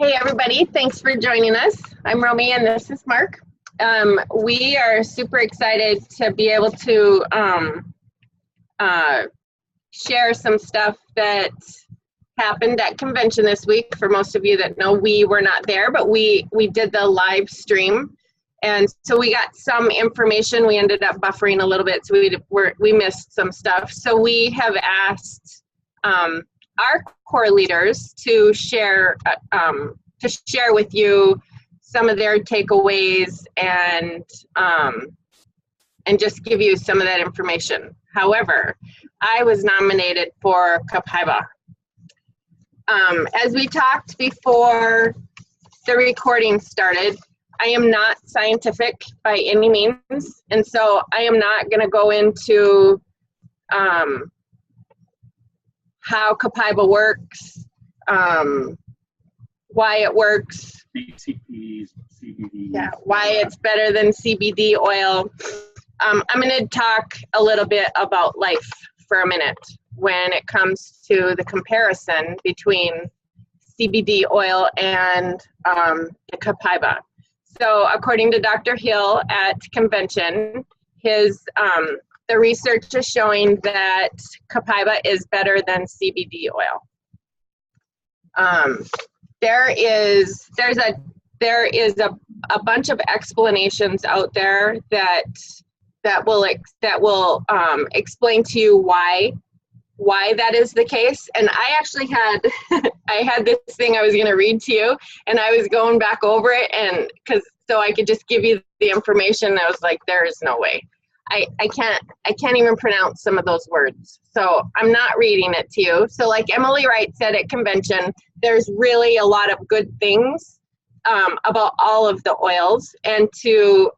Hey everybody, thanks for joining us. I'm Romy and this is Mark. We are super excited to be able to share some stuff that happened at convention this week. For most of you that know, we were not there, but we did the live stream. And so we got some information. We ended up buffering a little bit, so we missed some stuff. So we have asked our core leaders to share with you some of their takeaways and just give you some of that information. However, I was nominated for Copaiba. As we talked before the recording started, I am not scientific by any means, and so I am not going to go into how Copaiba works, why it works, CBD. yeah, why it's better than CBD oil. I'm going to talk a little bit about life for a minute when it comes to the comparison between CBD oil and the Copaiba. So according to Dr. Hill at convention, the research is showing that Copaiba is better than CBD oil. There is a bunch of explanations out there that will explain to you why that is the case. And I actually had I had this thing I was going to read to you, and I was going back over it, and so I could just give you the information. I was like, there is no way. I can't even pronounce some of those words. So I'm not reading it to you. So like Emily Wright said at convention, there's really a lot of good things about all of the oils, and to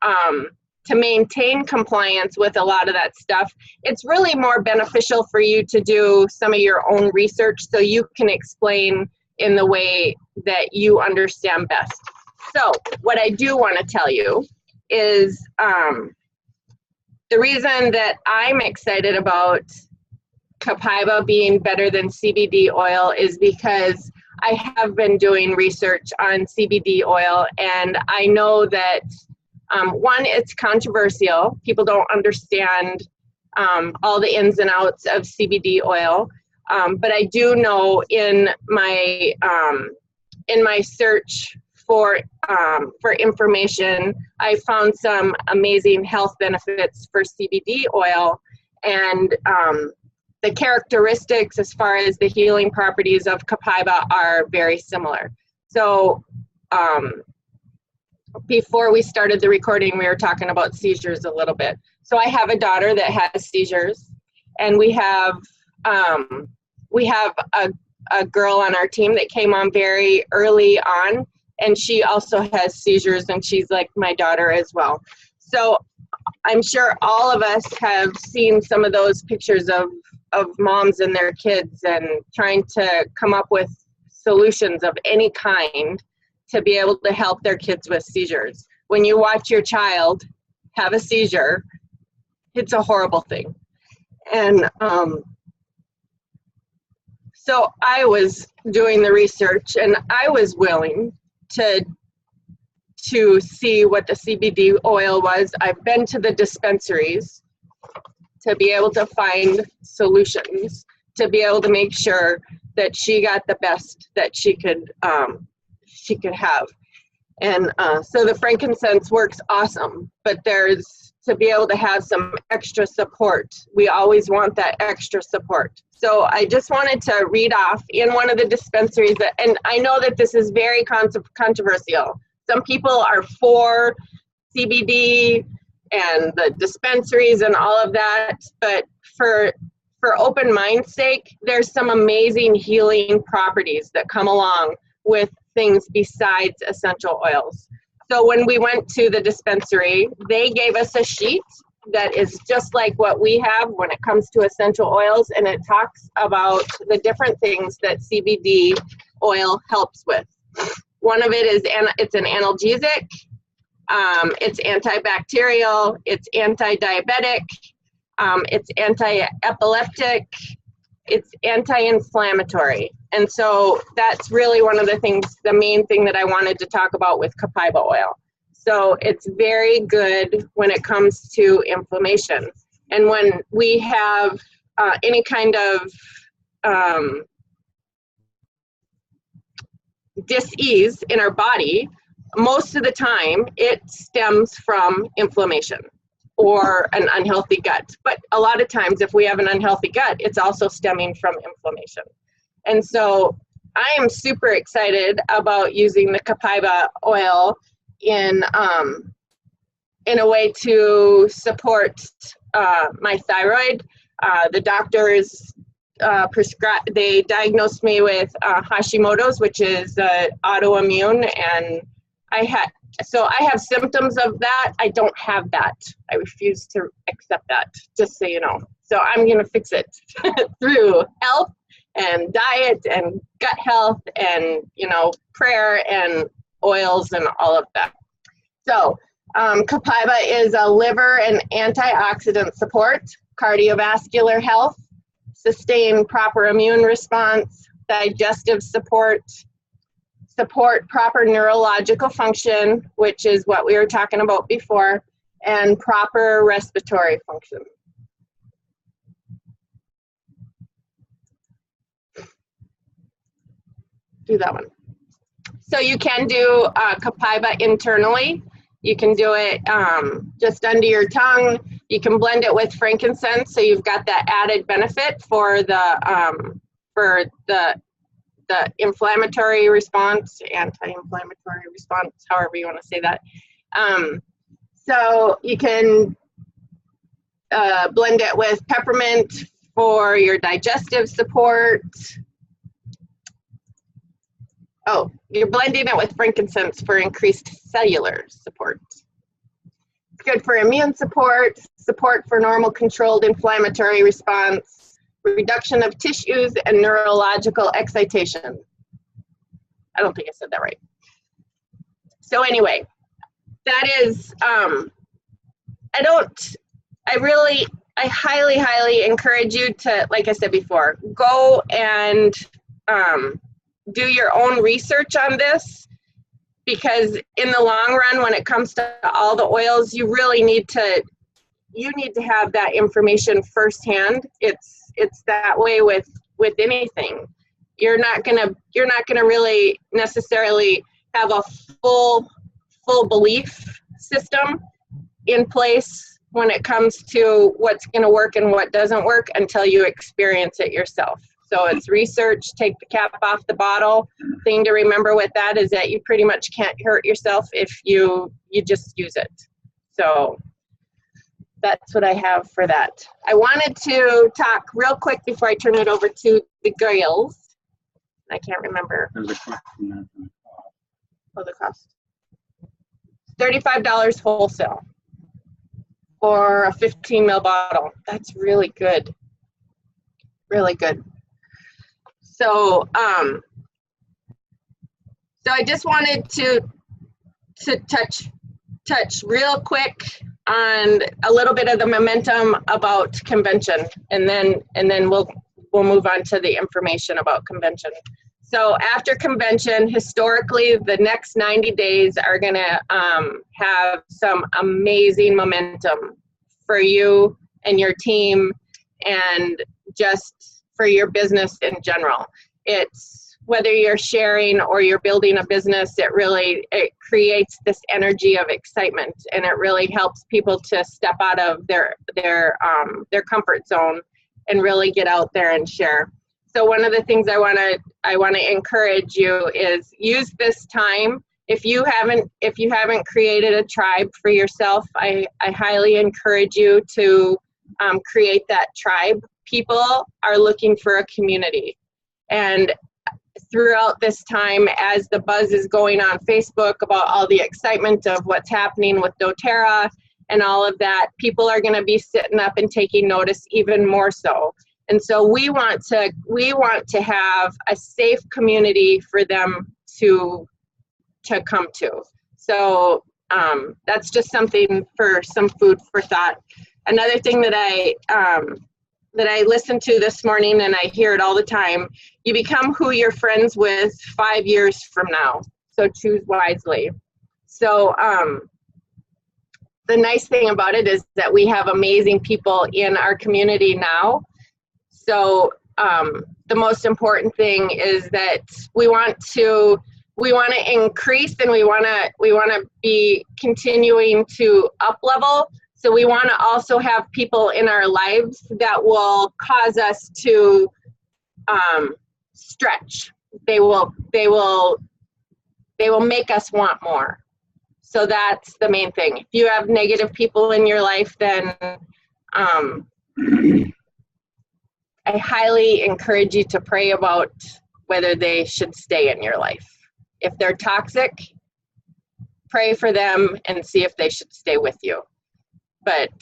maintain compliance with a lot of that stuff, it's really more beneficial for you to do some of your own research so you can explain in the way that you understand best. So what I do want to tell you is the reason that I'm excited about Copaiba being better than CBD oil is because I have been doing research on CBD oil, and I know that one, it's controversial. People don't understand all the ins and outs of CBD oil, but I do know in my search for information, I found some amazing health benefits for CBD oil, and the characteristics as far as the healing properties of Copaiba are very similar. So before we started the recording, we were talking about seizures a little bit. So I have a daughter that has seizures, and we have a girl on our team that came on very early on, and she also has seizures, and she's like my daughter as well. So I'm sure all of us have seen some of those pictures of moms and their kids and trying to come up with solutions of any kind to be able to help their kids with seizures. When you watch your child have a seizure, it's a horrible thing. And so I was doing the research, and I was willing to see what the CBD oil was. I've been to the dispensaries to be able to find solutions, to be able to make sure that she got the best that she could have. And so the frankincense works awesome, but there's to be able to have some extra support. We always want that extra support. So I just wanted to read off in one of the dispensaries, and I know that this is very controversial. Some people are for CBD and the dispensaries and all of that, but for open mind's sake, there's some amazing healing properties that come along with things besides essential oils. So when we went to the dispensary, they gave us a sheet that is just like what we have when it comes to essential oils, and it talks about the different things that CBD oil helps with. One of it is it's an analgesic, it's antibacterial, it's anti-diabetic, it's anti-epileptic, it's anti-inflammatory. And so that's really one of the things, the main thing that I wanted to talk about with copaiba oil. So it's very good when it comes to inflammation. And when we have any kind of dis-ease in our body, most of the time it stems from inflammation or an unhealthy gut. But a lot of times if we have an unhealthy gut, it's also stemming from inflammation. And so I am super excited about using the copaiba oil in a way to support my thyroid. The doctors they diagnosed me with Hashimoto's, which is autoimmune, and I have symptoms of that. I don't have that. I refuse to accept that, just so you know. So I'm gonna fix it through health and diet and gut health and, you know, prayer and oils and all of that. So copaiba is a liver and antioxidant support, cardiovascular health, sustain proper immune response, digestive support, support proper neurological function, which is what we were talking about before, and proper respiratory function. Do that one. So you can do copaiba internally. You can do it just under your tongue. You can blend it with frankincense, so you've got that added benefit for the inflammatory response, anti-inflammatory response, however you want to say that. So you can blend it with peppermint for your digestive support. Oh, you're blending it with frankincense for increased cellular support. It's good for immune support, support for normal controlled inflammatory response, reduction of tissues, and neurological excitation. I don't think I said that right. So anyway, that is, I highly, highly encourage you to, like I said before, go and do your own research on this, because in the long run, when it comes to all the oils, you really need to have that information firsthand. It's that way with anything. You're not gonna really necessarily have a full belief system in place when it comes to what's gonna work and what doesn't work until you experience it yourself. So it's research, take the cap off the bottle. Thing to remember with that is that you pretty much can't hurt yourself if you just use it. So that's what I have for that. I wanted to talk real quick before I turn it over to the girls. I can't remember. There's a question on the cost. Oh, the cost. $35 wholesale for a 15 ml bottle. That's really good. Really good. So, so I just wanted to touch real quick on a little bit of the momentum about convention, and then we'll move on to the information about convention. So after convention, historically, the next 90 days are gonna have some amazing momentum for you and your team, and just for your business in general. It's whether you're sharing or you're building a business, it creates this energy of excitement, and it really helps people to step out of their comfort zone and really get out there and share. So one of the things I want to encourage you is use this time. If you haven't created a tribe for yourself, I highly encourage you to create that tribe. People are looking for a community, and throughout this time, as the buzz is going on Facebook about all the excitement of what's happening with doTERRA and all of that, people are going to be sitting up and taking notice even more so. And so we want to have a safe community for them to come to. So that's just something for some food for thought. Another thing that that I listened to this morning, and I hear it all the time. You become who you're friends with 5 years from now. So choose wisely. So the nice thing about it is that we have amazing people in our community now. So the most important thing is that we want to increase, and we want to be continuing to up level. So we want to also have people in our lives that will cause us to stretch. They will make us want more. So that's the main thing. If you have negative people in your life, then I highly encourage you to pray about whether they should stay in your life. If they're toxic, pray for them and see if they should stay with you. But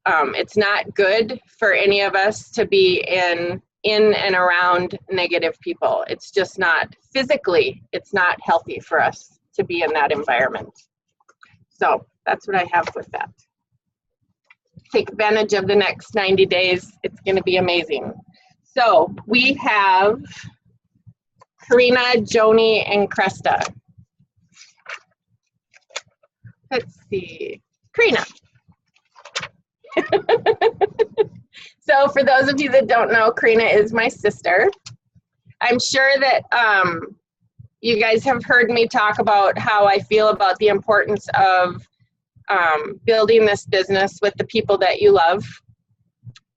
it's not good for any of us to be in and around negative people. It's just not, physically, it's not healthy for us to be in that environment. So that's what I have with that. Take advantage of the next 90 days. It's going to be amazing. So we have Karina, Joni, and Cresta. Let's see. Karina. So for those of you that don't know, Karina is my sister. I'm sure that you guys have heard me talk about how I feel about the importance of building this business with the people that you love.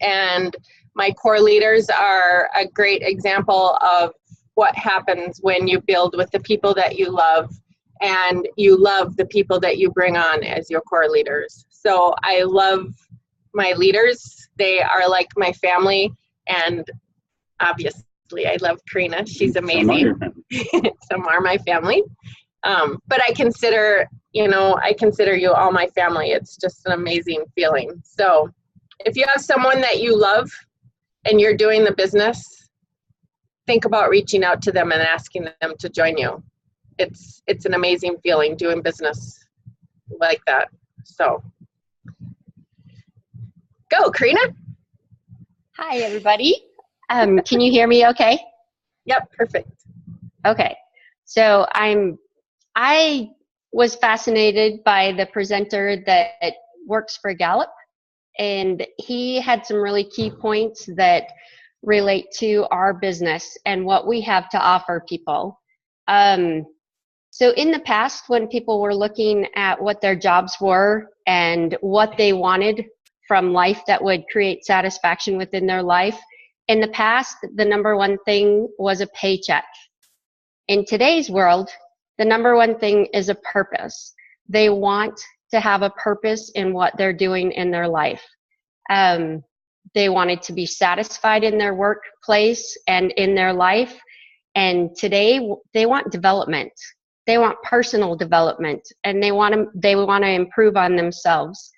And my core leaders are a great example of what happens when you build with the people that you love, and you love the people that you bring on as your core leaders. So I love my leaders. They are like my family, and obviously I love Karina. She's amazing. Some are my family. But I consider you all my family. It's just an amazing feeling. So if you have someone that you love and you're doing the business, think about reaching out to them and asking them to join you. It's an amazing feeling doing business like that. So go, Karina. Hi, everybody. Can you hear me okay? Yep, perfect. Okay. So I was fascinated by the presenter that works for Gallup, and he had some really key points that relate to our business and what we have to offer people. So in the past, when people were looking at what their jobs were and what they wanted from life that would create satisfaction within their life, in the past, the number one thing was a paycheck. In today's world, the number one thing is a purpose. They want to have a purpose in what they're doing in their life. They wanted to be satisfied in their workplace and in their life. And today, they want development. They want personal development, and they want to improve on themselves.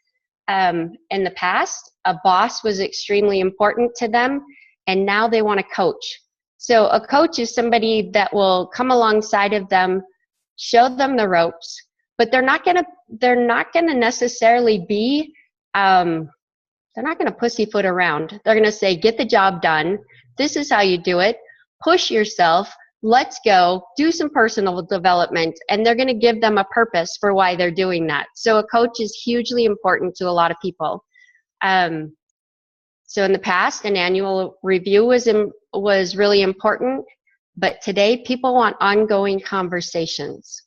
In the past, a boss was extremely important to them, and now they want a coach. So a coach is somebody that will come alongside of them, show them the ropes, but they're not gonna necessarily be, they're not gonna pussyfoot around. They're gonna say, get the job done. This is how you do it. Push yourself. Let's go. Do some personal development. And they're gonna give them a purpose for why they're doing that. So a coach is hugely important to a lot of people. So in the past, an annual review was really important, but today people want ongoing conversations.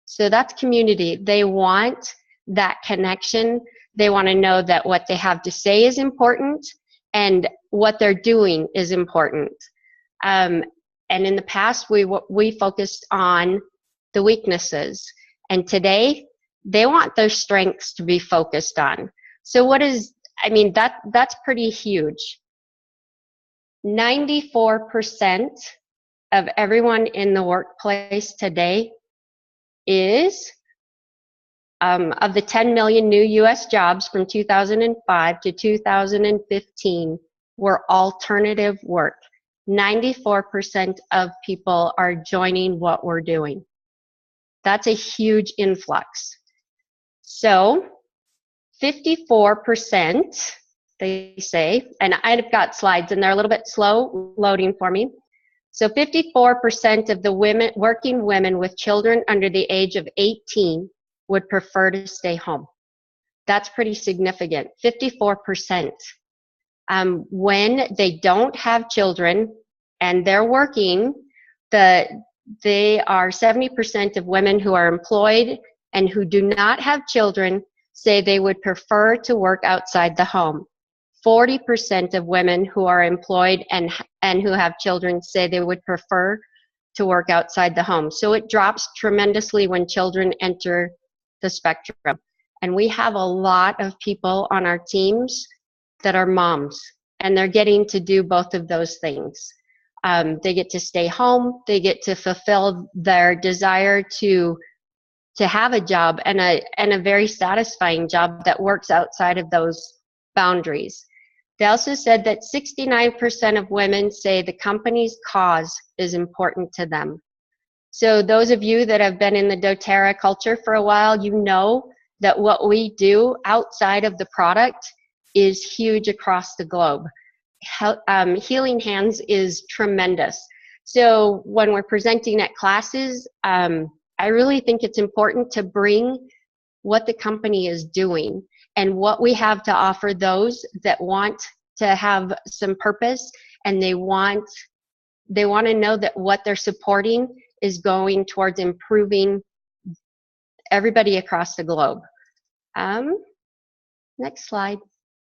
So that's community. They want that connection. They want to know that what they have to say is important and what they're doing is important. And in the past, we focused on the weaknesses, and today they want their strengths to be focused on. So that's pretty huge. 94% of everyone in the workplace today is, of the 10 million new US jobs from 2005 to 2015 were alternative work. 94% of people are joining what we're doing. That's a huge influx. So 54% they say, and I've got slides and they're a little bit slow loading for me. So 54% of the working women with children under the age of 18 would prefer to stay home. That's pretty significant, 54%. When they don't have children and they're working, they are 70% of women who are employed and who do not have children say they would prefer to work outside the home. 40% of women who are employed and who have children say they would prefer to work outside the home. So it drops tremendously when children enter the spectrum. And we have a lot of people on our teams that are moms, and they're getting to do both of those things. They get to stay home, they get to fulfill their desire to have a job, and a very satisfying job that works outside of those boundaries. They also said that 69% of women say the company's cause is important to them. So those of you that have been in the doTERRA culture for a while, you know that what we do outside of the product is huge across the globe. Healing Hands is tremendous. So when we're presenting at classes, I really think it's important to bring what the company is doing and what we have to offer those that want to have some purpose, and they want to know that what they're supporting is going towards improving everybody across the globe. Next slide.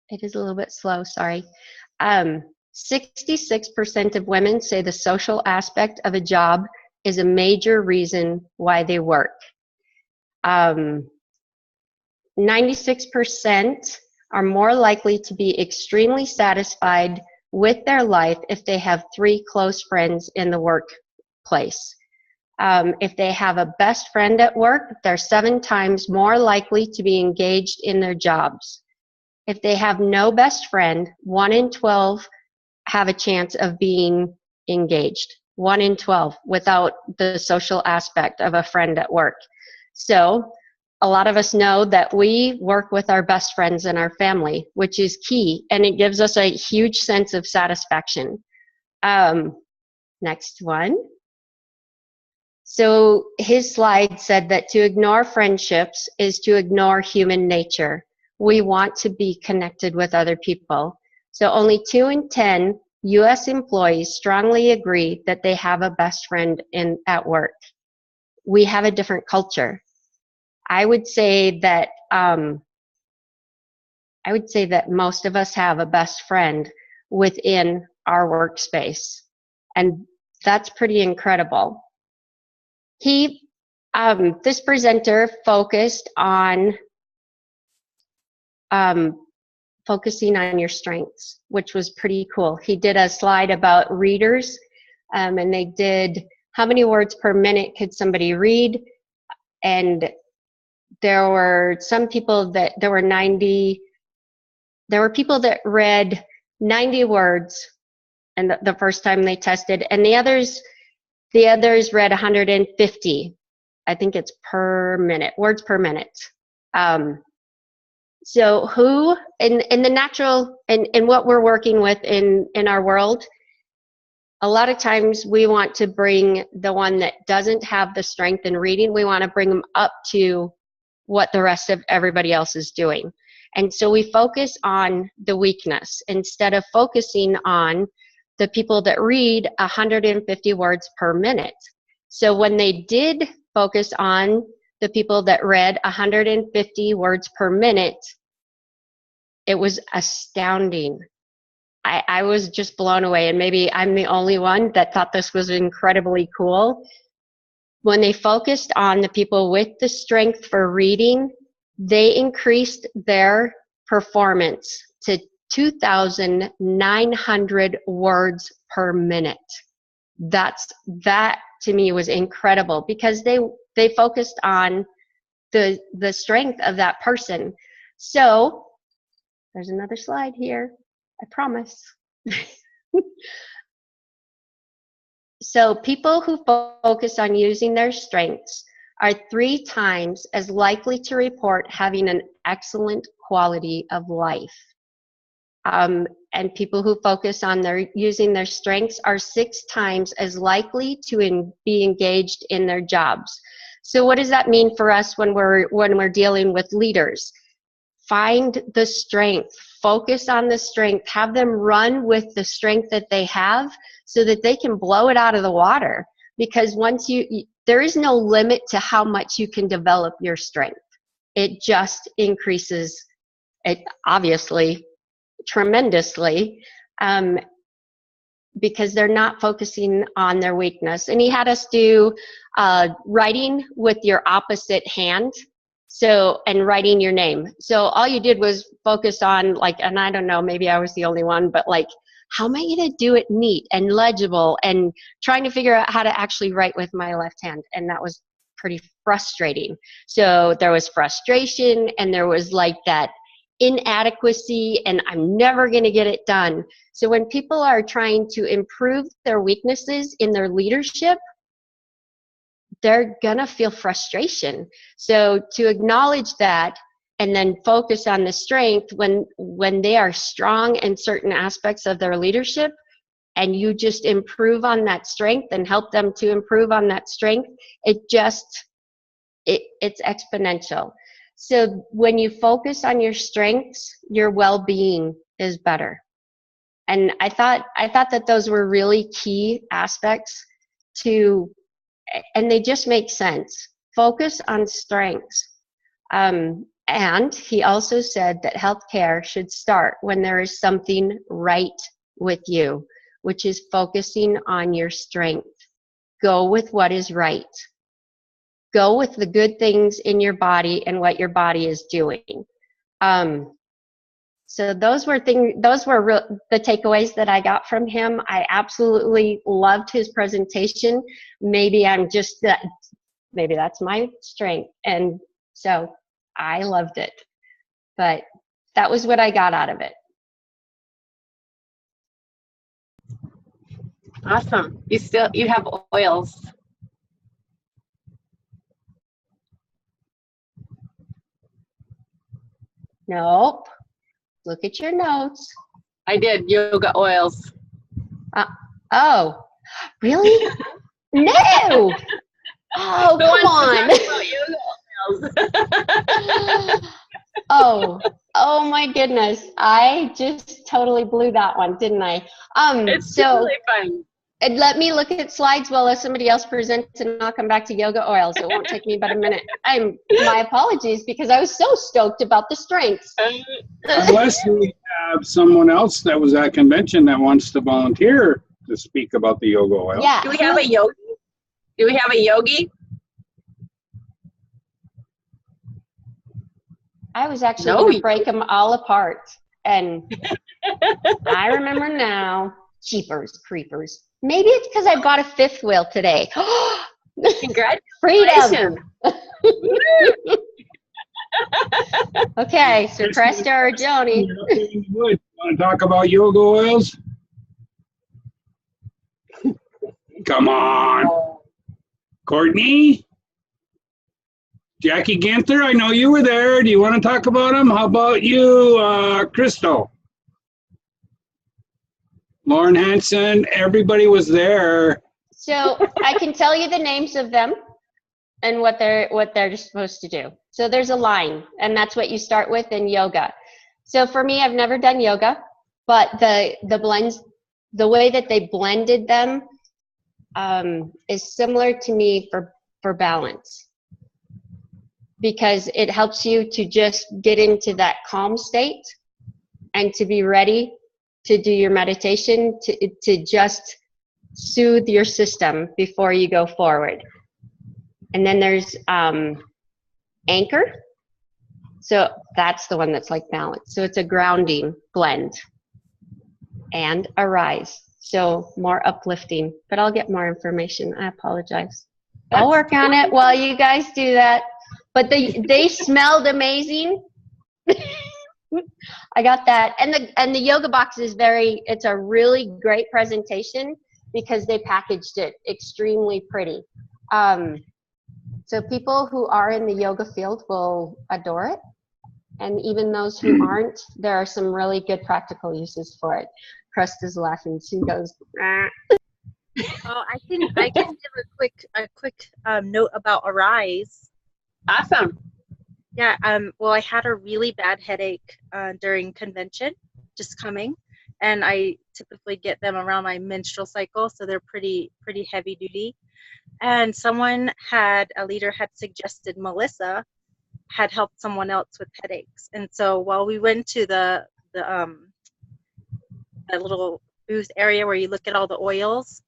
It is a little bit slow, sorry. 66% of women say the social aspect of a job is a major reason why they work. 96% are more likely to be extremely satisfied with their life if they have 3 close friends in the workplace. If they have a best friend at work, they're 7 times more likely to be engaged in their jobs. If they have no best friend, 1 in 12 have a chance of being engaged. 1 in 12 without the social aspect of a friend at work. So a lot of us know that we work with our best friends and our family, which is key, and it gives us a huge sense of satisfaction. Next one. So his slide said that to ignore friendships is to ignore human nature. We want to be connected with other people. So only 2 in 10 U.S. employees strongly agree that they have a best friend at work. We have a different culture. I would say that most of us have a best friend within our workspace, and that's pretty incredible. This presenter focused on focusing on your strengths, which was pretty cool. He did a slide about readers, and they did how many words per minute could somebody read, and there were some people that there were people that read 90 words and the first time they tested, and the others read 150. I think it's per minute, words per minute. So who in the natural and what we're working with in our world, a lot of times we want to bring the one that doesn't have the strength in reading, we want to bring them up to what the rest of everybody else is doing. And so we focus on the weakness instead of focusing on the people that read 150 words per minute. So when they did focus on the people that read 150 words per minute, it was astounding. I was just blown away, and maybe I'm the only one that thought this was incredibly cool. When they focused on the people with the strength for reading, they increased their performance to 2,900 words per minute. That to me was incredible, because they focused on the strength of that person. So there's another slide here, I promise. So people who focus on using their strengths are 3 times as likely to report having an excellent quality of life. And people who focus on using their strengths are 6 times as likely to be engaged in their jobs. So what does that mean for us when we're dealing with leaders? Find the strength, focus on the strength, have them run with the strength that they have so that they can blow it out of the water. Because once there is no limit to how much you can develop your strength. It just increases it, obviously, tremendously, because they're not focusing on their weakness. And he had us do writing with your opposite hand. So, and writing your name. So all you did was focus on, like, and I don't know, maybe I was the only one, but like, how am I going to do it neat and legible, and trying to figure out how to actually write with my left hand. And that was pretty frustrating. So there was frustration, and there was like that inadequacy, and I'm never going to get it done. So when people are trying to improve their weaknesses in their leadership, they're gonna feel frustration. So to acknowledge that and then focus on the strength when they are strong in certain aspects of their leadership, and you just improve on that strength and help them to improve on that strength, it's exponential. So when you focus on your strengths, your well-being is better. And I thought that those were really key aspects to, and they just make sense. Focus on strengths. And he also said that healthcare should start when there is something right with you, which is focusing on your strength. Go with what is right. Go with the good things in your body and what your body is doing. So those were the takeaways that I got from him. I absolutely loved his presentation. Maybe that's my strength. And so I loved it. But that was what I got out of it. Awesome. You have oils. Nope. Look at your notes. I did yoga oils. Oh, really? No. Oh, come on. Oh my goodness. I just totally blew that one, didn't I? It's really fun. And let me look at slides while somebody else presents, and I'll come back to yoga oils. It won't take me but a minute. My apologies, because I was so stoked about the strengths. Unless we have someone else that was at convention that wants to volunteer to speak about the yoga oil. Yeah. Do we have a yogi? Do we have a yogi? I was actually going to break them all apart. And I remember now. Jeepers creepers. Maybe it's because I bought a 5th wheel today. Congratulations. Freedom. Okay, so Cresta or Joni. Want to talk about yoga oils? Come on. Courtney? Jackie Ganther, I know you were there. Do you want to talk about them? How about you, Crystal? Lauren Hansen, everybody was there. So I can tell you the names of them and what they're supposed to do. So there's a line, and that's what you start with in yoga. So for me, I've never done yoga, but the blends, the way that they blended them is similar to me for balance, because it helps you to just get into that calm state and to be ready to do your meditation, to just soothe your system before you go forward. And then there's Anchor. So that's the one that's like balance. So it's a grounding blend. And Arise. So more uplifting. But I'll get more information. I apologize. I'll work on it while you guys do that. But they smelled amazing. I got that. And the yoga box is it's a really great presentation because they packaged it extremely pretty. So people who are in the yoga field will adore it. And even those who aren't, there are some really good practical uses for it. Cresta's laughing. She goes, "Ah." Oh, I can give a quick note about Arise. Awesome. Yeah, well, I had a really bad headache during convention, just coming, and I typically get them around my menstrual cycle, so they're pretty heavy duty. And a leader had suggested Melissa had helped someone else with headaches. And so while we went to the little booth area where you look at all the oils,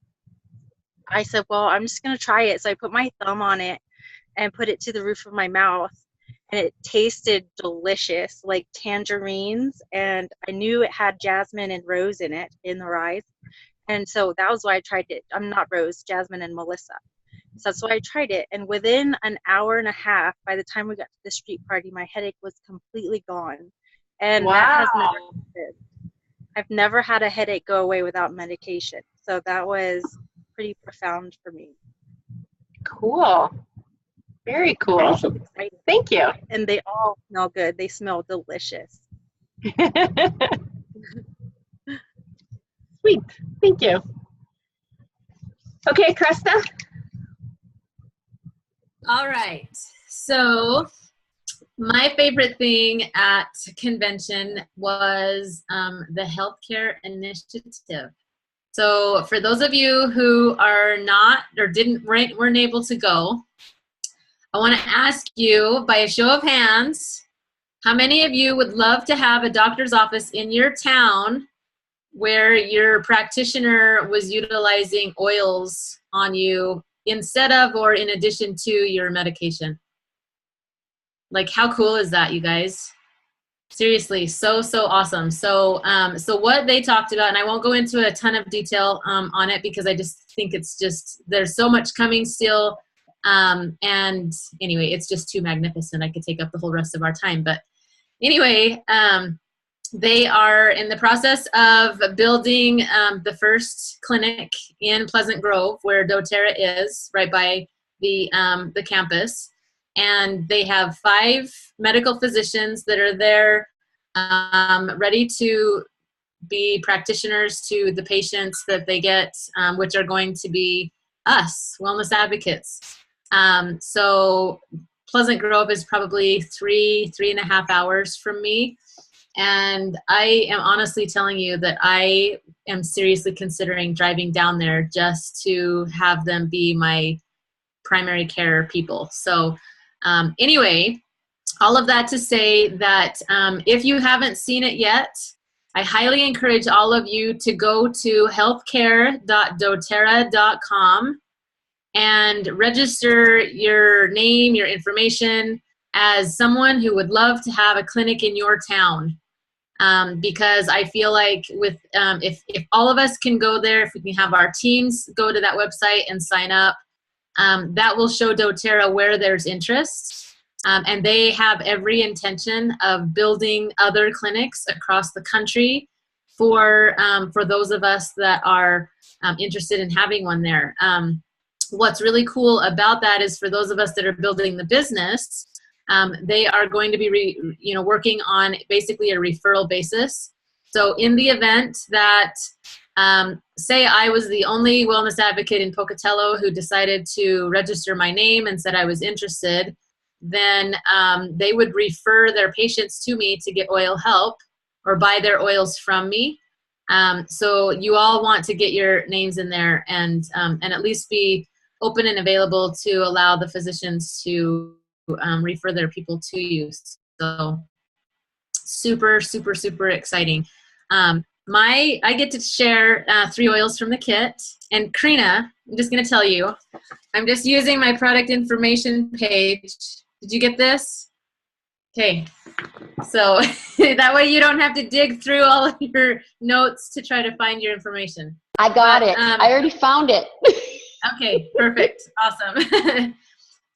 I said, well, I'm just going to try it. So I put my thumb on it and put it to the roof of my mouth, and it tasted delicious, like tangerines. And I knew it had jasmine and rose in it, in the Rise. And so that was why I tried it. I'm not Rose, Jasmine and Melissa. So that's why I tried it. And within an hour and a half, by the time we got to the street party, my headache was completely gone. And that has never happened. I've never had a headache go away without medication. So that was pretty profound for me. Cool. Very cool. Awesome. Thank you. And they all smell good. They smell delicious. Sweet. Thank you. Okay, Cresta. All right. So my favorite thing at convention was the healthcare initiative. So for those of you who are not or weren't able to go, I want to ask you by a show of hands, how many of you would love to have a doctor's office in your town where your practitioner was utilizing oils on you instead of or in addition to your medication? Like, how cool is that, you guys? Seriously, so awesome. So what they talked about, and I won't go into a ton of detail on it because I just think there's so much coming still. And anyway, it's just too magnificent. I could take up the whole rest of our time. But anyway, they are in the process of building the first clinic in Pleasant Grove, where doTERRA is, right by the campus. And they have 5 medical physicians that are there, ready to be practitioners to the patients that they get, which are going to be us, wellness advocates. So Pleasant Grove is probably 3.5 hours from me. And I am honestly telling you that I am seriously considering driving down there just to have them be my primary care people. So anyway, all of that to say that if you haven't seen it yet, I highly encourage all of you to go to healthcare.doterra.com and register your name, your information as someone who would love to have a clinic in your town. Because I feel like if all of us can go there, if we can have our teams go to that website and sign up, that will show doTERRA where there's interest. And they have every intention of building other clinics across the country for those of us that are interested in having one there. What's really cool about that is for those of us that are building the business, they are going to be working on basically a referral basis. So in the event that, say I was the only wellness advocate in Pocatello who decided to register my name and said I was interested, then they would refer their patients to me to get oil help or buy their oils from me. So you all want to get your names in there and at least be open and available to allow the physicians to refer their people to you. So super exciting. I get to share 3 oils from the kit. And Karina, I'm just going to tell you, I'm just using my product information page. Did you get this? Okay. So that way you don't have to dig through all of your notes to try to find your information. I got it. I already found it. Okay, perfect. Awesome.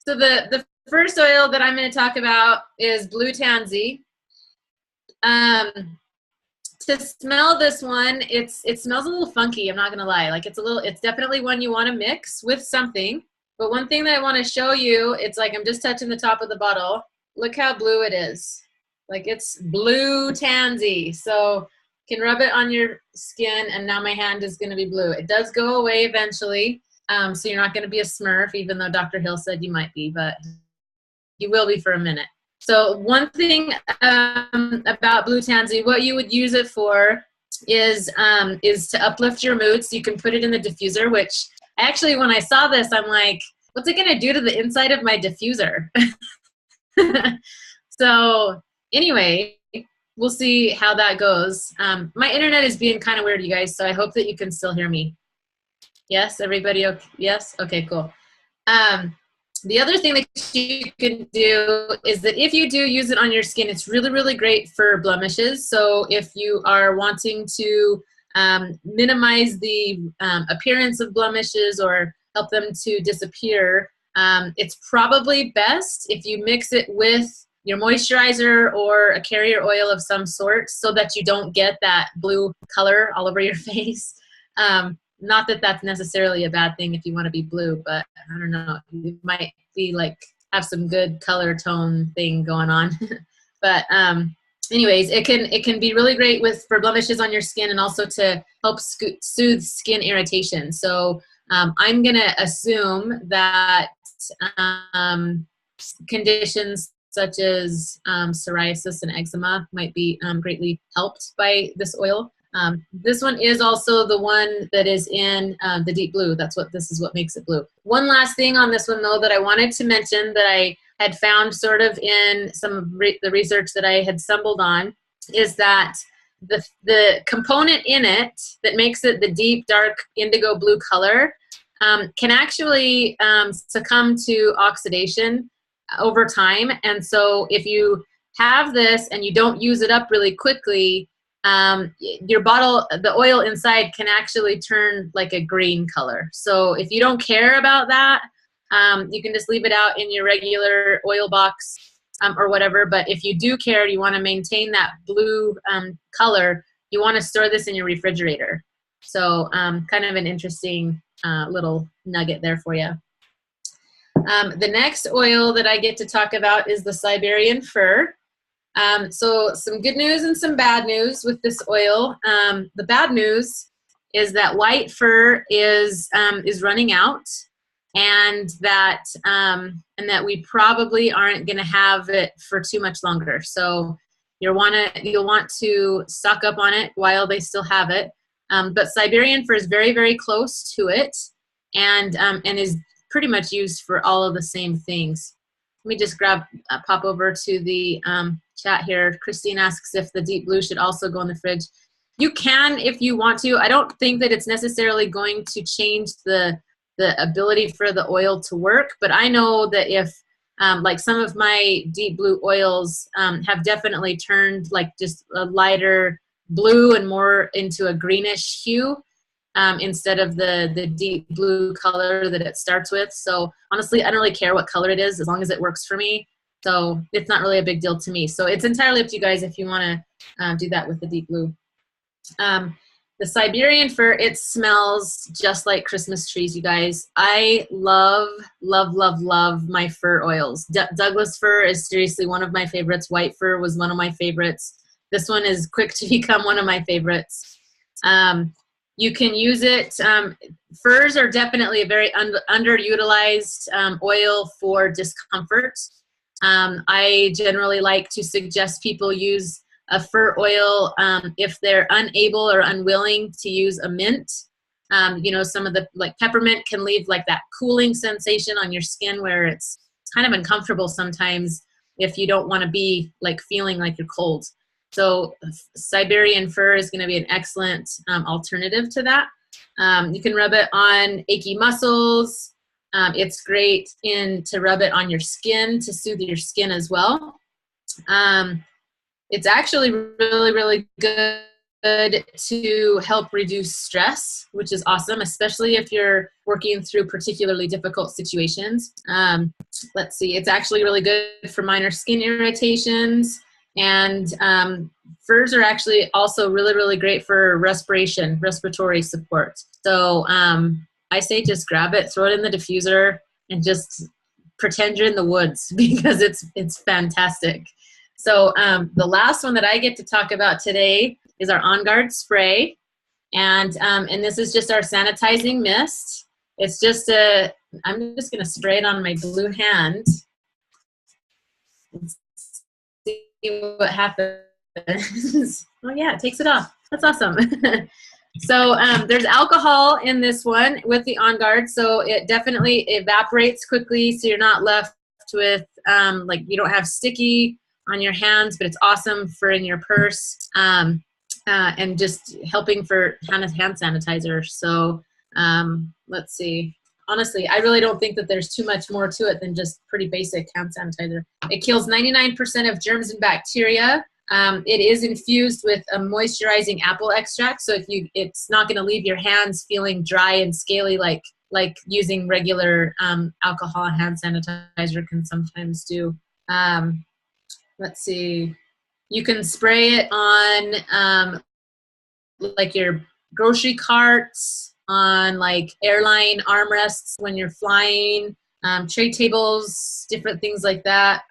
So the first oil that I'm going to talk about is Blue Tansy. To smell this one, it smells a little funky, I'm not going to lie. Like it's definitely one you want to mix with something. But one thing that I want to show you, it's like I'm just touching the top of the bottle. Look how blue it is. Like it's blue tansy. So you can rub it on your skin, and now my hand is going to be blue. It does go away eventually, so you're not going to be a Smurf, even though Dr. Hill said you might be, but you will be for a minute. So one thing about blue tansy, what you would use it for is to uplift your mood. So you can put it in the diffuser, which actually when I saw this, I'm like, what's it going to do to the inside of my diffuser? So anyway, we'll see how that goes. My internet is being kind of weird, you guys, so I hope that you can still hear me. Yes, everybody okay? Yes? Okay, cool. The other thing that you can do is that if you do use it on your skin, it's really, really great for blemishes. So if you are wanting to minimize the appearance of blemishes or help them to disappear, it's probably best if you mix it with your moisturizer or a carrier oil of some sort so that you don't get that blue color all over your face. Not that that's necessarily a bad thing if you want to be blue, but I don't know, you might be like, have some good color tone thing going on. But anyways, it can be really great for blemishes on your skin and also to help soothe skin irritation. So I'm gonna assume that conditions such as psoriasis and eczema might be greatly helped by this oil. This one is also the one that is in the deep blue. This is what makes it blue. One last thing on this one though that I wanted to mention that I had found sort of in some of the research that I had stumbled on is that the component in it that makes it the deep dark indigo blue color can actually succumb to oxidation over time. And so if you have this and you don't use it up really quickly, your bottle, the oil inside can actually turn like a green color. So if you don't care about that, you can just leave it out in your regular oil box or whatever. But if you do care, you want to maintain that blue color, you want to store this in your refrigerator. So kind of an interesting little nugget there for you. The next oil that I get to talk about is the Siberian fir. So some good news and some bad news with this oil. The bad news is that white fir is running out, and that we probably aren't going to have it for too much longer. So you'll want to stock up on it while they still have it. But Siberian fir is very, very close to it, and is pretty much used for all of the same things. Let me just pop over to the chat here. Christine asks if the deep blue should also go in the fridge. You can if you want to. I don't think that it's necessarily going to change the ability for the oil to work, but I know that if like some of my deep blue oils have definitely turned like just a lighter blue and more into a greenish hue instead of the deep blue color that it starts with. So honestly, I don't really care what color it is as long as it works for me. So it's not really a big deal to me. So it's entirely up to you guys if you want to do that with the deep blue. The Siberian fir, it smells just like Christmas trees, you guys. I love, love, love, love my fir oils. Douglas fir is seriously one of my favorites. White fir was one of my favorites. This one is quick to become one of my favorites. You can use it. Firs are definitely a very underutilized oil for discomfort. I generally like to suggest people use a fir oil if they're unable or unwilling to use a mint. You know, some of the, like peppermint can leave like that cooling sensation on your skin where it's kind of uncomfortable sometimes if you don't want to be like feeling like you're cold. So Siberian fir is going to be an excellent alternative to that. You can rub it on achy muscles. It's great to rub it on your skin to soothe your skin as well. It's actually really, really good to help reduce stress, which is awesome, especially if you're working through particularly difficult situations. Let's see, it's actually really good for minor skin irritations. And firs are actually also really, really great for respiratory support. So I say just grab it, throw it in the diffuser, and just pretend you're in the woods because it's fantastic. So the last one that I get to talk about today is our On Guard spray. And this is just our sanitizing mist. It's just I'm just gonna spray it on my blue hand. And see what happens. Oh yeah, it takes it off. That's awesome. So there's alcohol in this one with the On Guard, so it definitely evaporates quickly, so you're not left with like you don't have sticky on your hands, but it's awesome for in your purse and just helping for hand sanitizer. So let's see. Honestly, I really don't think that there's too much more to it than just pretty basic hand sanitizer. It kills 99% of germs and bacteria. It is infused with a moisturizing apple extract, so it's not going to leave your hands feeling dry and scaly like using regular alcohol hand sanitizer can sometimes do. Let's see. You can spray it on like your grocery carts, on like airline armrests when you're flying, tray tables, different things like that.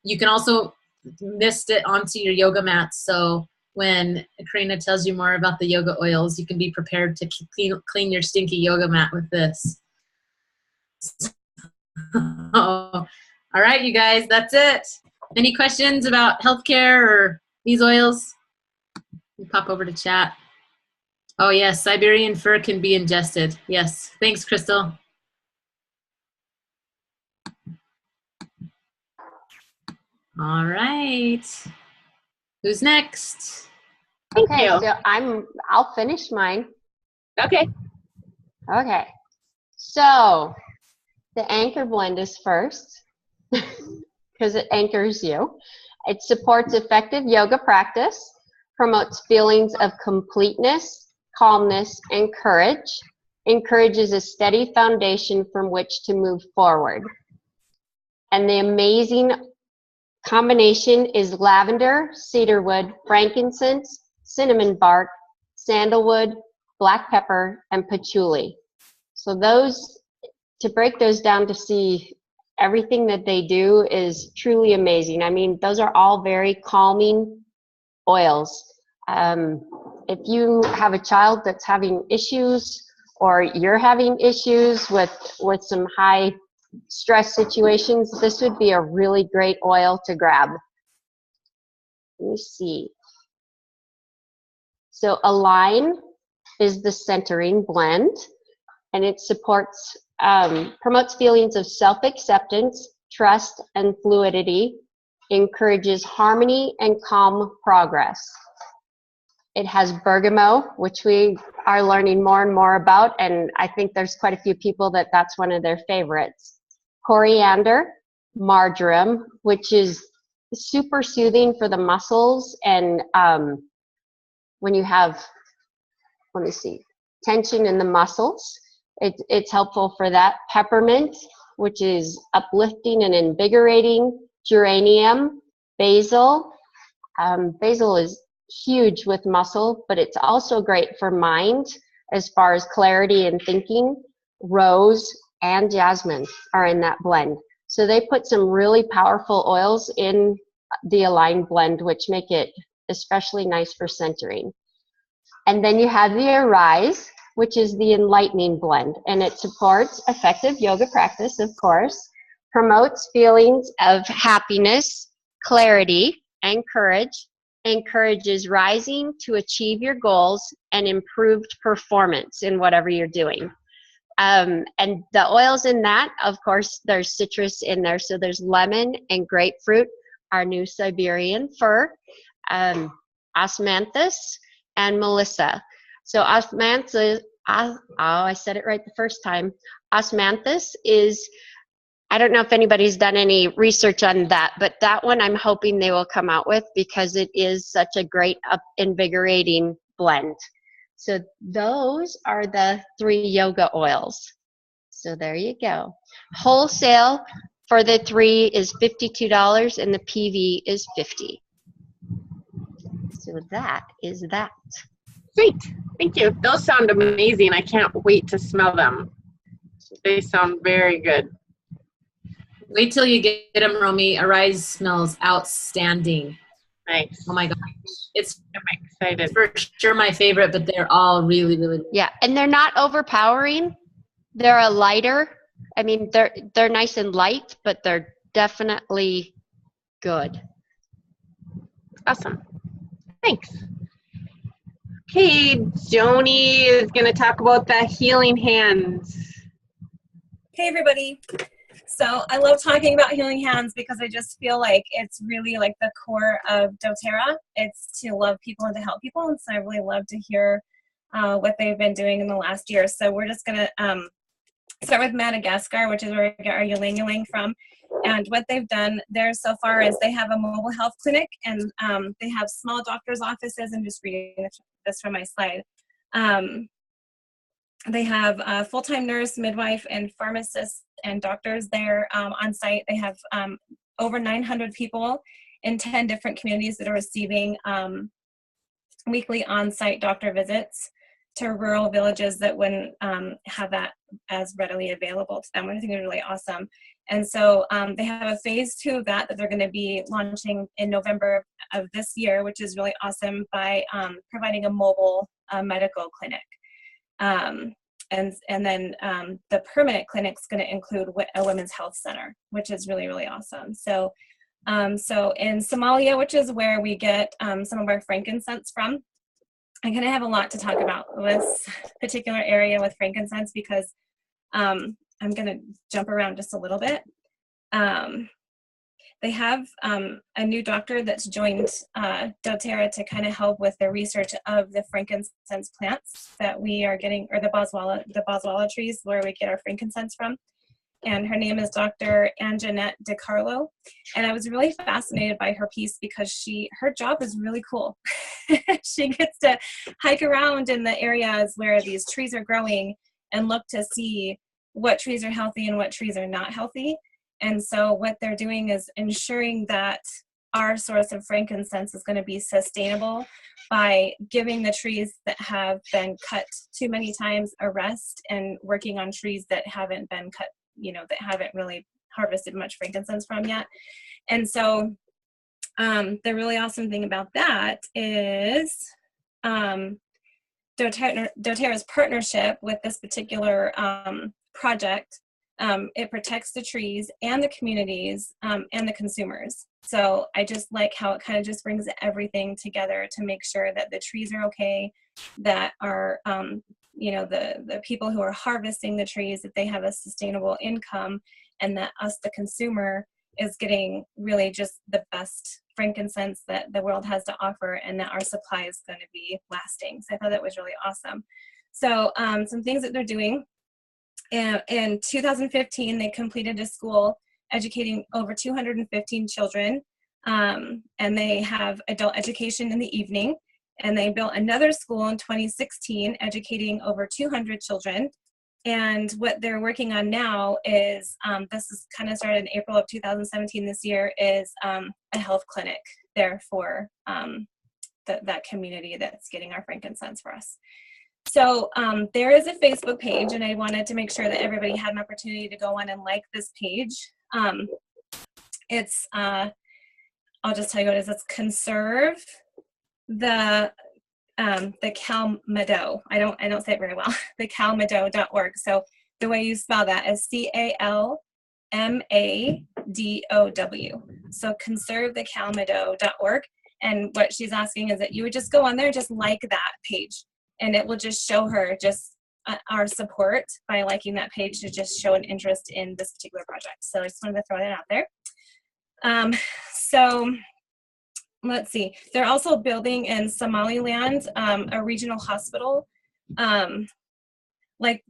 You can also mist it onto your yoga mats, so when Karina tells you more about the yoga oils, you can be prepared to clean your stinky yoga mat with this. All right, you guys, that's it. Any questions about healthcare or these oils? You pop over to chat. Oh yes, Siberian fir can be ingested. Yes, thanks, Crystal. All right. Who's next? Thank Okay, you. so I'll finish mine. Okay. Okay. So the anchor blend is first because it anchors you. It supports effective yoga practice, promotes feelings of completeness, calmness, and courage, encourages a steady foundation from which to move forward. And the amazing combination is lavender, cedarwood, frankincense, cinnamon bark, sandalwood, black pepper, and patchouli. So those, to break those down to see everything that they do is truly amazing. I mean, those are all very calming oils. If you have a child that's having issues or you're having issues with some high stress situations, this would be a really great oil to grab. Let me see. So Align is the centering blend, and it supports, promotes feelings of self-acceptance, trust, and fluidity, encourages harmony and calm progress. It has bergamot, which we are learning more and more about, and I think there's quite a few people that's one of their favorites. Coriander, marjoram, which is super soothing for the muscles, and when you have, let me see, tension in the muscles, it's helpful for that. Peppermint, which is uplifting and invigorating. Geranium, basil. Basil is huge with muscle, but it's also great for mind as far as clarity and thinking. Rose and jasmine are in that blend. So they put some really powerful oils in the Align blend, which make it especially nice for centering. And then you have the Arise, which is the Enlightening blend, and it supports effective yoga practice, of course, promotes feelings of happiness, clarity, and courage, encourages rising to achieve your goals, and improved performance in whatever you're doing. And the oils in that, of course, there's citrus in there, so there's lemon and grapefruit, our new Siberian fir, osmanthus, and melissa. So osmanthus, I said it right the first time. Osmanthus is, I don't know if anybody's done any research on that, but that one I'm hoping they will come out with because it is such a great invigorating blend. So those are the 3 yoga oils. So there you go. Wholesale for the 3 is $52 and the PV is $50. So that is that. Sweet. Thank you. Those sound amazing. I can't wait to smell them. They sound very good. Wait till you get them, Romy. Arise smells outstanding. Nice. Oh my gosh. It's I'm excited. for sure my favorite, but they're all really, really Yeah, and they're not overpowering. They're a lighter. I mean, they're nice and light, but they're definitely good. Awesome. Thanks. Okay, Joni is going to talk about the healing hands. Hey everybody. So I love talking about healing hands because I just feel like it's really like the core of doTERRA. It's to love people and to help people, and so I really love to hear what they've been doing in the last year. So we're just gonna start with Madagascar, which is where we get our ylang ylang from. And what they've done there so far is they have a mobile health clinic, and they have small doctor's offices. I'm just reading this from my slide. They have a full-time nurse, midwife, and pharmacists and doctors there on site. They have over 900 people in 10 different communities that are receiving weekly on-site doctor visits to rural villages that wouldn't have that as readily available to them, which I think is really awesome. And so they have a phase 2 of that they're going to be launching in November of this year, which is really awesome, by providing a mobile medical clinic. And then the permanent clinic is going to include a women's health center, which is really, really awesome. So in Somalia, which is where we get some of our frankincense from, I'm going to have a lot to talk about this particular area with frankincense because I'm going to jump around just a little bit. They have a new doctor that's joined doTERRA to kind of help with the research of the frankincense plants that we are getting, or the boswellia trees where we get our frankincense from. And her name is Dr. Anjanette DiCarlo. And I was really fascinated by her piece because her job is really cool. She gets to hike around in the areas where these trees are growing and look to see what trees are healthy and what trees are not healthy. And so what they're doing is ensuring that our source of frankincense is going to be sustainable by giving the trees that have been cut too many times a rest and working on trees that haven't been cut, that haven't really harvested much frankincense from yet. And so the really awesome thing about that is doTERRA's partnership with this particular project. It protects the trees and the communities and the consumers. So I just like how it kind of just brings everything together to make sure that the trees are okay, that are, the people who are harvesting the trees, that they have a sustainable income, and that us, the consumer, is getting really just the best frankincense that the world has to offer, and that our supply is going to be lasting. So I thought that was really awesome. So some things that they're doing. In 2015, they completed a school educating over 215 children, and they have adult education in the evening. And they built another school in 2016, educating over 200 children. And what they're working on now is, this is kind of started in April of 2017 this year, is a health clinic there for that community that's getting our frankincense for us. So there is a Facebook page, and I wanted to make sure that everybody had an opportunity to go on and like this page. It's, I'll just tell you what it is. It's Conserve the Cow Meadow. I don't say it very well. thecowmeadow.org. So the way you spell that is CALMADOW. So conservethecowmeadow.org. And what she's asking is that you would just go on there and just like that page. And it will just show her just our support by liking that page to just show an interest in this particular project. So I just wanted to throw that out there. So let's see. They're also building in Somaliland a regional hospital. Like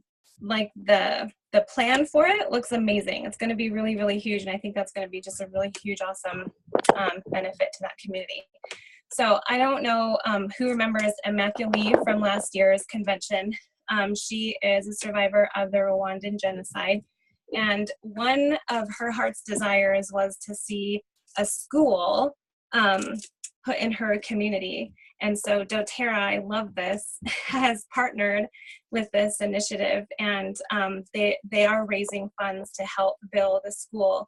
the plan for it looks amazing. It's going to be really, really huge. And I think that's going to be just a really huge, awesome benefit to that community. So I don't know who remembers Immaculée from last year's convention. She is a survivor of the Rwandan genocide. And one of her heart's desires was to see a school put in her community. And so doTERRA, I love this, has partnered with this initiative, and they are raising funds to help build a school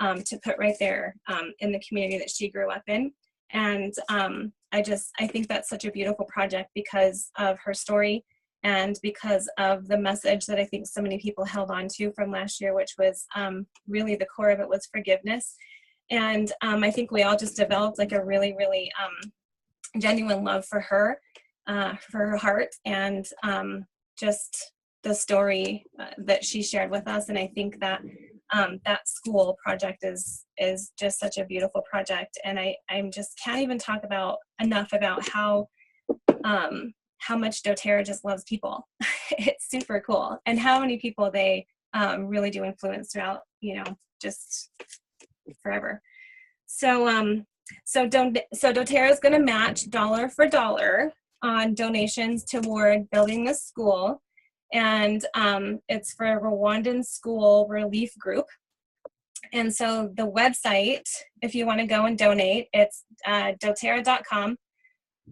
to put right there in the community that she grew up in. And I think that's such a beautiful project because of her story and because of the message that I think so many people held on to from last year, which was really the core of it was forgiveness. And I think we all just developed like a really, really genuine love for her heart, and just the story that she shared with us. And I think that that school project is just such a beautiful project. And I'm just can't even talk about enough about how much doTERRA just loves people. It's super cool. And how many people they really do influence throughout, just forever. So doTERRA is going to match dollar for dollar on donations toward building this school. And it's for a Rwandan school relief group. And so the website, if you want to go and donate, it's doterra.com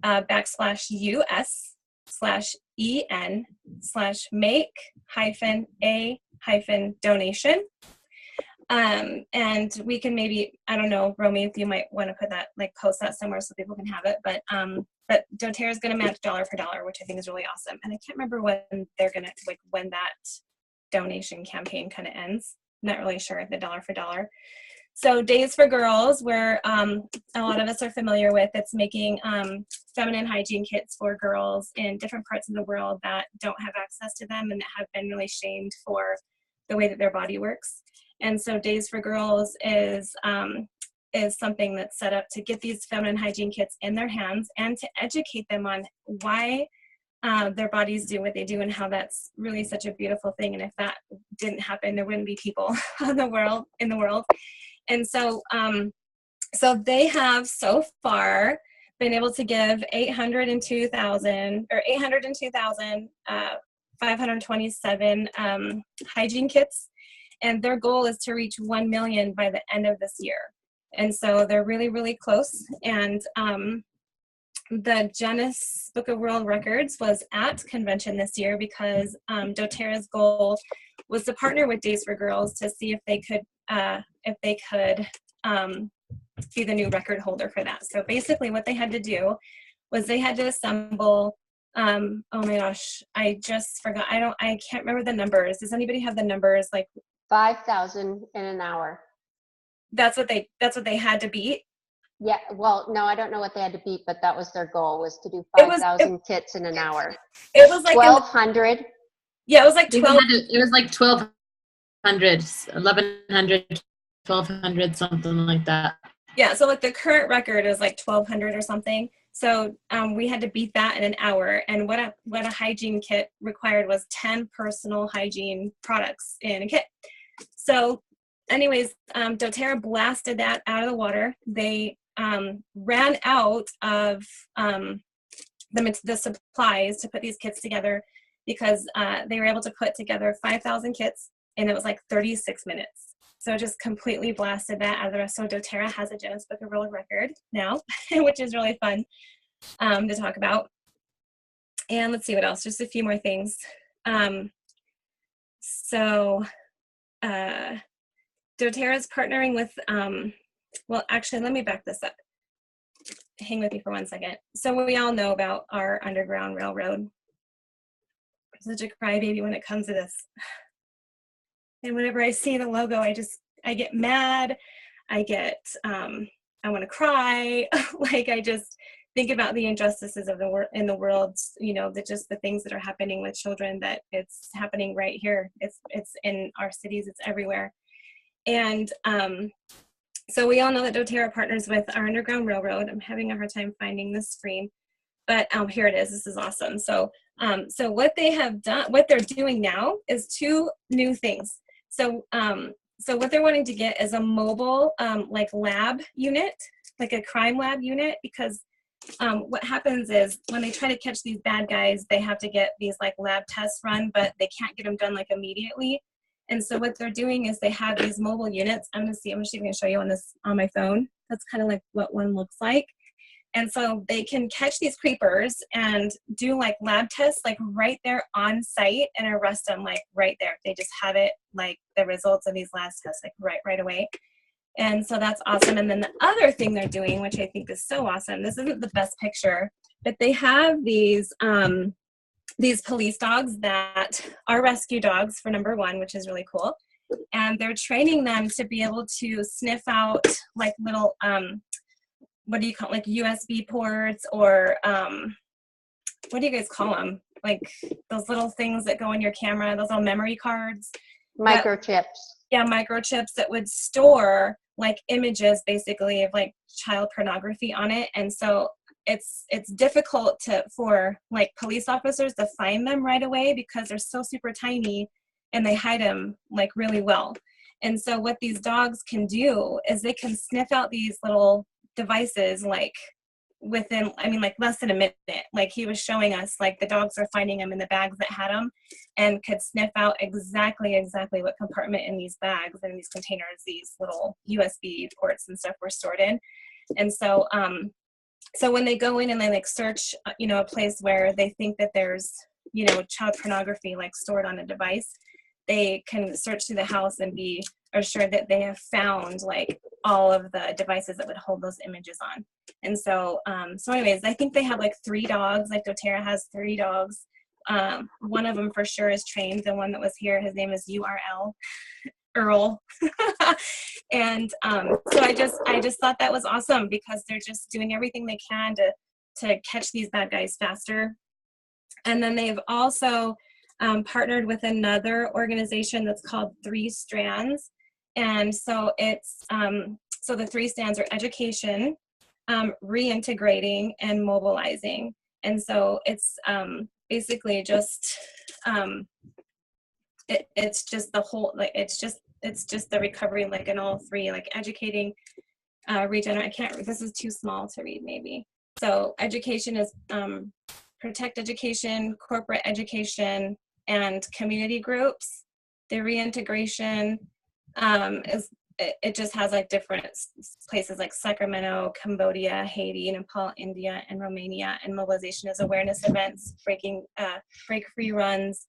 /US/EN/make-a-donation. And we can maybe, I don't know, Romy, if you might want to put that, like post that somewhere so people can have it. But doTERRA is going to match dollar for dollar, which I think is really awesome. And I can't remember when they're going to, like, when that donation campaign kind of ends. I'm not really sure, the dollar for dollar. So Days for Girls, where a lot of us are familiar with, it's making feminine hygiene kits for girls in different parts of the world that don't have access to them and that have been really shamed for the way that their body works. And so Days for Girls is something that's set up to get these feminine hygiene kits in their hands and to educate them on why their bodies do what they do and how that's really such a beautiful thing. And if that didn't happen, there wouldn't be people in the world. And so so they have so far been able to give 802,527 hygiene kits. And their goal is to reach 1 million by the end of this year. And so they're really, really close. And the Guinness Book of World Records was at convention this year because doTERRA's goal was to partner with Days for Girls to see if they could be the new record holder for that. So basically what they had to do was they had to assemble, oh my gosh, I just forgot. I can't remember the numbers. Does anybody have the numbers? Like 5,000 in an hour. That's what they had to beat. Yeah, well, no, I don't know what they had to beat, but that was their goal, was to do 5,000 kits in an hour. It was like 1,200. Yeah, it was like 12. It was like 1,200, 1,100, 1,200, something like that. Yeah, so like the current record is like 1,200 or something. So we had to beat that in an hour. And what a hygiene kit required was 10 personal hygiene products in a kit. So anyways, doTERRA blasted that out of the water. They ran out of the supplies to put these kits together because they were able to put together 5,000 kits, and it was like 36 minutes. So just completely blasted that out of the rest. So doTERRA has a Guinness Book of World Record now, which is really fun to talk about. And let's see what else, just a few more things. doTERRA is partnering with, well, actually, let me back this up. Hang with me for 1 second. So we all know about our Underground Railroad. I'm such a crybaby when it comes to this. And whenever I see the logo, I get mad. I want to cry. Like, I just think about the injustices of in the world, just the things that are happening with children, that it's happening right here. It's in our cities, it's everywhere. And so we all know that doTERRA partners with our Underground Railroad. I'm having a hard time finding the screen, but here it is. This is awesome. So what they're doing now is 2 new things. So what they're wanting to get is a mobile like lab unit, like a crime lab unit, because what happens is when they try to catch these bad guys, they have to get these like lab tests run, but they can't get them done like immediately. And so what they're doing is they have these mobile units. I'm just going to show you on my phone. That's kind of like what one looks like. And so they can catch these creepers and do like lab tests like right there on site and arrest them like right there. They just have it, like the results of these lab tests like right away. And so that's awesome. And then the other thing they're doing, which I think is so awesome, this isn't the best picture, but they have these police dogs that are rescue dogs for number one, which is really cool. And they're training them to be able to sniff out like little, what do you call it, like USB ports, or what do you guys call them? Like those little things that go in your camera, those little memory cards. Microchips. Yeah, microchips that would store like images basically of like child pornography on it. And so it's difficult for like police officers to find them right away because they're so super tiny and they hide them like really well. And so what these dogs can do is they can sniff out these little devices like within, I mean, like less than a minute. Like he was showing us, like the dogs are finding them in the bags that had them and could sniff out exactly what compartment in these bags and these containers these little USB ports and stuff were stored in. And so so when they go in and they like search, you know, a place where they think that there's, you know, child pornography like stored on a device, they can search through the house and be assured that they have found like all of the devices that would hold those images on. And so, so anyways, I think they have like 3 dogs, like doTERRA has 3 dogs. One of them for sure is trained. The one that was here, his name is Earl. And so I just thought that was awesome because they're just doing everything they can to catch these bad guys faster. And then they've also partnered with another organization that's called 3 Strands. And so it's, so the 3 strands are education, reintegrating, and mobilizing. And so it's basically just, it's just the whole, like, it's just the recovery, like in all 3, like educating, regenerate, this is too small to read maybe. So education is protect education, corporate education, and community groups. The reintegration is, it just has like different places like Sacramento, Cambodia, Haiti, Nepal, India, and Romania. And mobilization is awareness events, break free runs,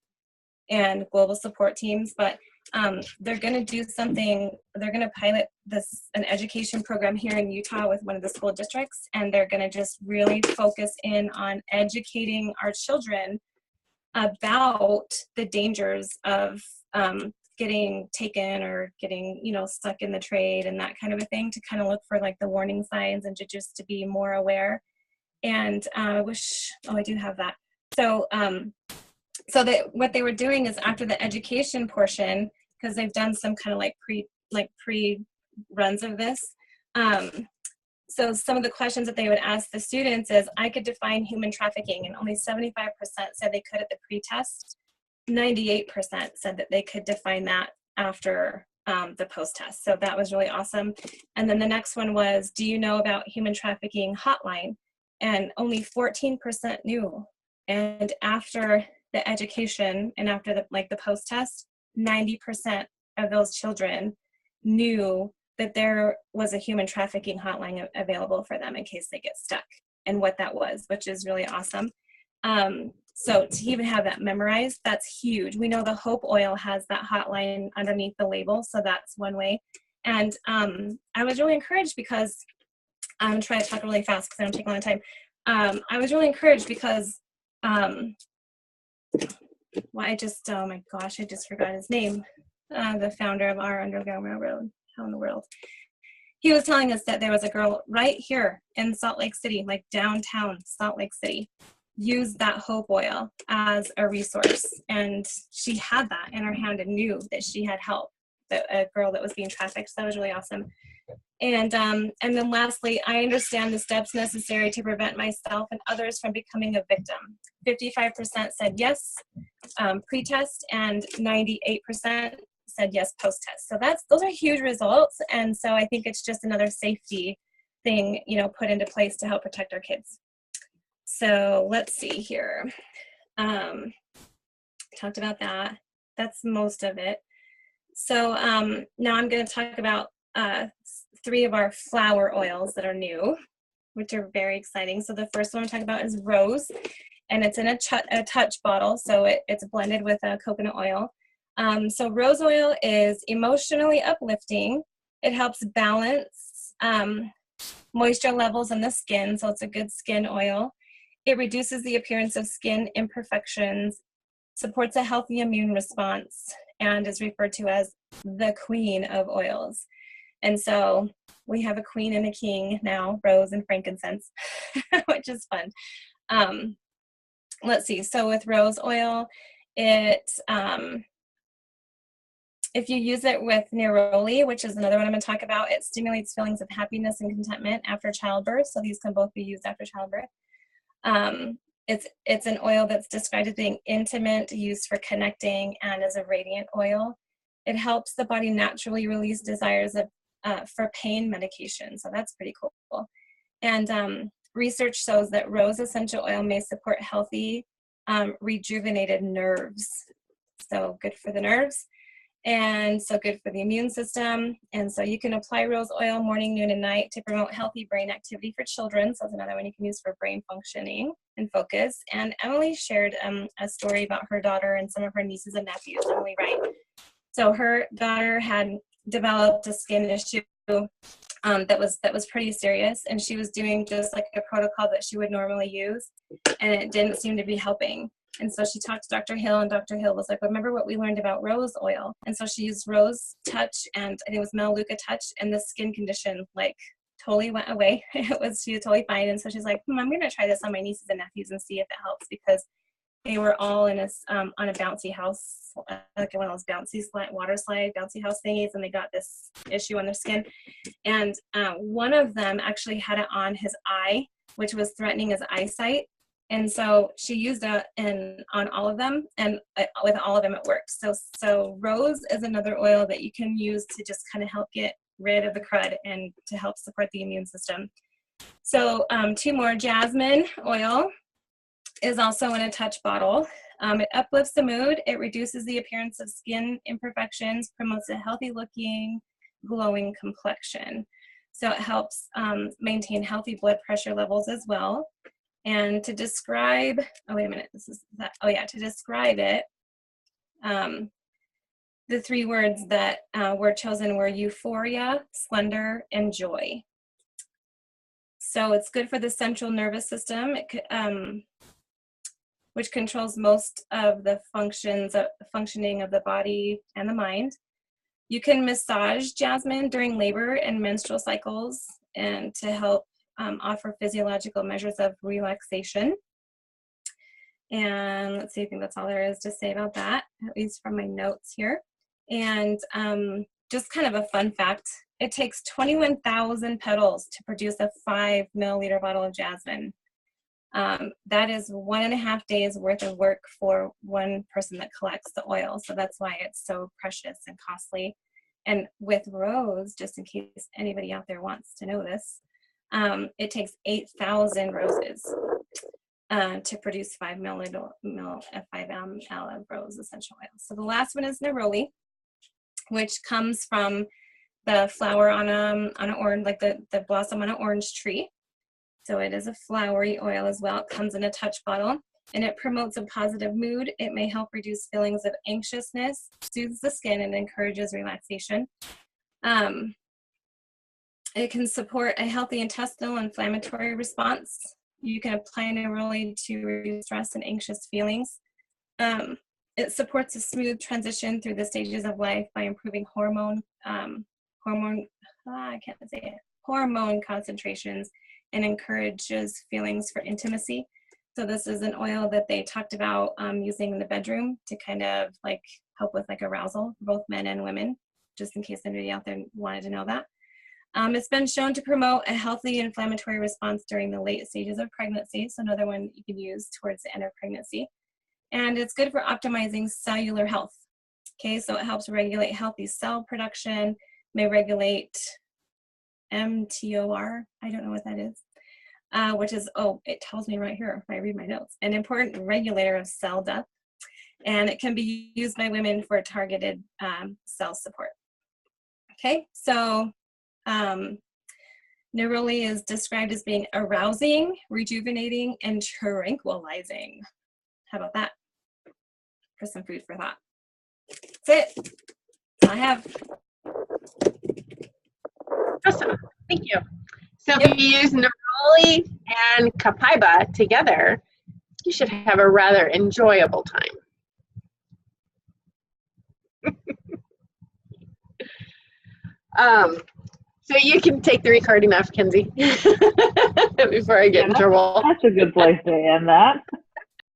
and global support teams. But they're going to do something, they're going to pilot an education program here in Utah with one of the school districts, and they're going to just really focus in on educating our children about the dangers of getting taken or getting, you know, stuck in the trade and that kind of a thing, to kind of look for like the warning signs and to be more aware. And I do have that. So what they were doing is after the education portion, because they've done some kind of like pre runs of this. So some of the questions that they would ask the students is, I could define human trafficking, and only 75% said they could at the pre-test. 98% said that they could define that after the post-test. So that was really awesome. And then the next one was, do you know about human trafficking hotline? And only 14% knew. And after the education and after the post-test, 90% of those children knew that there was a human trafficking hotline available for them in case they get stuck, and what that was, which is really awesome. So to even have that memorized, that's huge. We know the Hope Oil has that hotline underneath the label, so that's one way. And I was really encouraged because, I'm trying to talk really fast because I don't take a long time. I was really encouraged because, oh my gosh, I just forgot his name. The founder of our Underground Railroad. How in the world? He was telling us that there was a girl right here in Salt Lake City, like downtown Salt Lake City, used that Hope Oil as a resource. And she had that in her hand and knew that she had help, a girl that was being trafficked. So that was really awesome. And then lastly, I understand the steps necessary to prevent myself and others from becoming a victim. 55% said yes, pre-test, and 98% said yes post-test. So those are huge results. And so I think it's just another safety thing, you know, put into place to help protect our kids. So let's see here. Talked about that. That's most of it. So now I'm going to talk about 3 of our flower oils that are new, which are very exciting. So the first one I'm talking about is Rose, and it's in a touch bottle. So it's blended with coconut oil. So rose oil is emotionally uplifting. It helps balance moisture levels in the skin, so it's a good skin oil. It reduces the appearance of skin imperfections, supports a healthy immune response, and is referred to as the queen of oils. And so we have a queen and a king now, rose and frankincense, which is fun. Let's see, so with rose oil, if you use it with neroli, which is another one I'm going to talk about, it stimulates feelings of happiness and contentment after childbirth. So these can both be used after childbirth. It's an oil that's described as being intimate, used for connecting, and as a radiant oil. It helps the body naturally release desires for pain medication. So that's pretty cool. And research shows that rose essential oil may support healthy, rejuvenated nerves. So good for the nerves. And so good for the immune system. And so you can apply rose oil morning, noon, and night to promote healthy brain activity for children. So that's another one you can use for brain functioning and focus. And Emily shared a story about her daughter and some of her nieces and nephews, Emily Wright. So her daughter had developed a skin issue that was pretty serious, and she was doing just like a protocol that she would normally use, and it didn't seem to be helping. And so she talked to Dr. Hill, and Dr. Hill was like, remember what we learned about rose oil? And so she used Rose Touch, and I think it was Melaleuca Touch, and the skin condition like totally went away. She was totally fine. And so she's like, I'm going to try this on my nieces and nephews and see if it helps, because they were all in on a bouncy house, like one of those bouncy water slide bouncy house thingies, and they got this issue on their skin. And one of them actually had it on his eye, which was threatening his eyesight. And so she used it on all of them, and with all of them it worked. So rose is another oil that you can use to just kind of help get rid of the crud and to help support the immune system. So two more. Jasmine oil is also in a touch bottle. It uplifts the mood, it reduces the appearance of skin imperfections, promotes a healthy looking, glowing complexion. So it helps maintain healthy blood pressure levels as well. And to describe, to describe it, the three words that were chosen were euphoria, splendor, and joy. So it's good for the central nervous system, which controls most of the functioning of the body and the mind. You can massage jasmine during labor and menstrual cycles, and to help offer physiological measures of relaxation. And let's see, I think that's all there is to say about that, at least from my notes here. And just kind of a fun fact, it takes 21,000 petals to produce a 5 milliliter bottle of jasmine. That is 1.5 days worth of work for one person that collects the oil. So that's why it's so precious and costly. And with rose, just in case anybody out there wants to know this, it takes 8,000 roses to produce 5 ml of rose essential oil. So the last one is neroli, which comes from the flower on an orange, like the blossom on an orange tree. So it is a flowery oil as well. It comes in a touch bottle, and it promotes a positive mood. It may help reduce feelings of anxiousness, soothes the skin, and encourages relaxation. It can support a healthy intestinal inflammatory response. You can apply neroli to reduce stress and anxious feelings. It supports a smooth transition through the stages of life by improving hormone concentrations, and encourages feelings for intimacy. So this is an oil that they talked about using in the bedroom to kind of like help with like arousal for both men and women, just in case anybody out there wanted to know that. It's been shown to promote a healthy inflammatory response during the late stages of pregnancy. So another one you can use towards the end of pregnancy. And it's good for optimizing cellular health. Okay, so it helps regulate healthy cell production, may regulate mTOR, I don't know what that is, which is, it tells me right here if I read my notes, an important regulator of cell death. And it can be used by women for targeted cell support. Okay, so neroli is described as being arousing, rejuvenating, and tranquilizing. How about that? For some food for thought. That's it. That's all I have. Awesome. Thank you. So if you use neroli and copaiba together, you should have a rather enjoyable time. So you can take the recording off, Kenzie, before I get in trouble. That's a good place to end that.